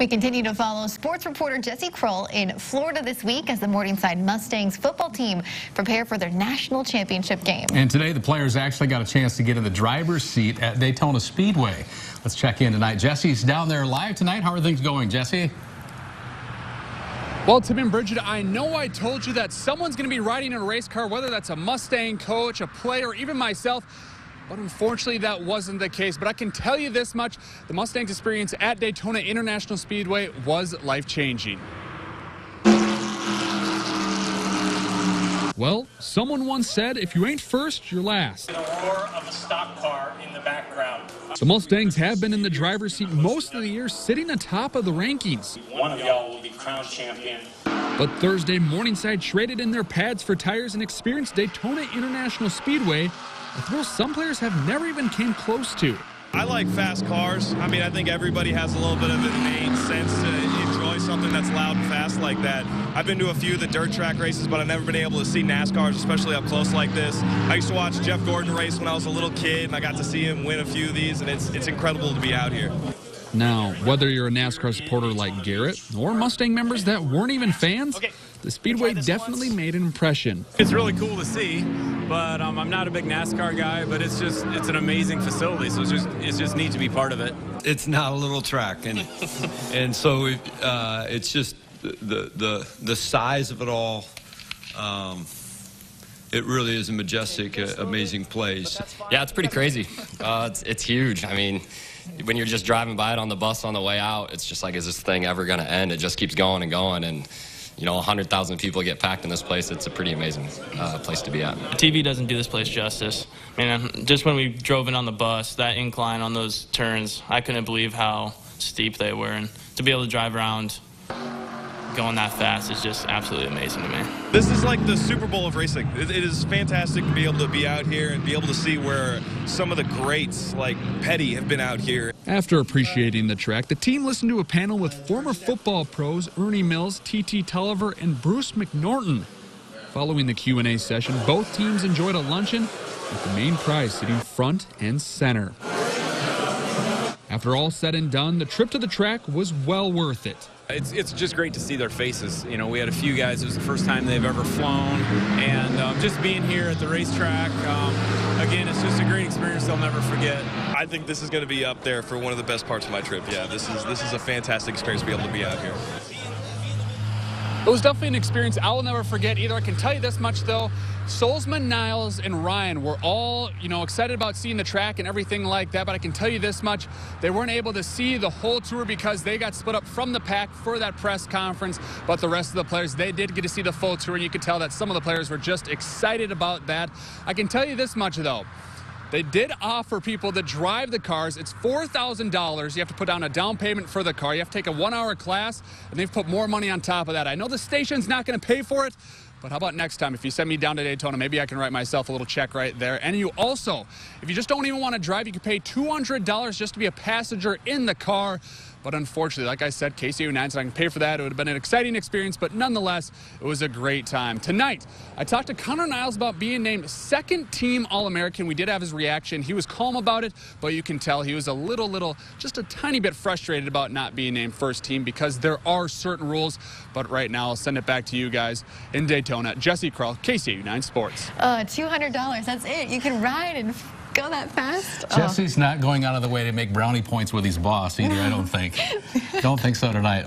We continue to follow sports reporter Jesse Kroll in Florida this week as the Morningside Mustangs football team prepare for their national championship game. And today the players actually got a chance to get in the driver's seat at Daytona Speedway. Let's check in tonight. Jesse's down there live tonight. How are things going, Jesse? Well, Tim and Bridget, I know I told you that someone's going to be riding in a race car, whether that's a Mustang coach, a player, or even myself. But unfortunately, that wasn't the case. But I can tell you this much, the Mustangs experience at Daytona International Speedway was life-changing. Well, someone once said, if you ain't first, you're last. The roar of a stock car in the background. The Mustangs have been in the driver's seat most of the year, sitting atop of the rankings. One of y'all will be crowned champion. But Thursday, Morningside traded in their pads for tires and experienced Daytona International Speedway, a thrill some players have never even came close to. I like fast cars. I mean, I think everybody has a little bit of an innate sense to enjoy something that's loud and fast like that. I've been to a few of the dirt track races, but I've never been able to see NASCARs, especially up close like this. I used to watch Jeff Gordon race when I was a little kid, and I got to see him win a few of these, and it's incredible to be out here. Now, whether you're a NASCAR supporter like Garrett or Mustang members that weren't even fans, the Speedway definitely made an impression. It's really cool to see, but I'm not a big NASCAR guy, but it's an amazing facility, so it's just neat to be part of it. It's not a little track, and so it's just the size of it all. It really is a majestic, amazing place. Yeah, it's pretty crazy. It's huge. I mean, when you're just driving by it on the bus on the way out, it's just like, is this thing ever going to end? It just keeps going and going, and you know, 100,000 people get packed in this place. It's a pretty amazing place to be at. TV doesn't do this place justice. I mean, just when we drove in on the bus, that incline on those turns, I couldn't believe how steep they were, and to be able to drive around going that fast is just absolutely amazing to me. This is like the Super Bowl of racing. It is fantastic to be able to be out here and be able to see where some of the greats like Petty have been out here. After appreciating the track, the team listened to a panel with former football pros Ernie Mills, T.T. Tulliver, and Bruce McNorton. Following the Q&A session, both teams enjoyed a luncheon with the main prize sitting front and center. After all said and done, the trip to the track was well worth it. It's just great to see their faces. You know, we had a few guys, it was the first time they've ever flown, and just being here at the racetrack, again, it's just a great experience they'll never forget. I think this is going to be up there for one of the best parts of my trip. Yeah, this is a fantastic experience to be able to be out here. It was definitely an experience I will never forget either. I can tell you this much, though. Solzman, Niles, and Ryan were all, excited about seeing the track and everything like that, but I can tell you this much. They weren't able to see the whole tour because they got split up from the pack for that press conference, but the rest of the players, they did get to see the full tour, and you could tell that some of the players were just excited about that. I can tell you this much, though. They did offer people that drive the cars. It's $4,000. You have to put down a down payment for the car. You have to take a 1-hour class, and they've put more money on top of that. I know the station's not going to pay for it, but how about next time, if you send me down to Daytona, maybe I can write myself a little check right there. And you also, if you just don't even want to drive, you can pay $200 just to be a passenger in the car. But unfortunately, like I said, KCAU-9's not going to pay for that. It would have been an exciting experience, but nonetheless, it was a great time. Tonight, I talked to Connor Niles about being named second-team All-American. We did have his reaction. He was calm about it, but you can tell he was a little, just a tiny bit frustrated about not being named first team because there are certain rules. But right now, I'll send it back to you guys in Daytona. Jesse Kroll, KCAU-9 Sports. $200, that's it. You can ride and go that fast? Jesse's not going out of the way to make brownie points with his boss either, I don't think. Don't think so tonight.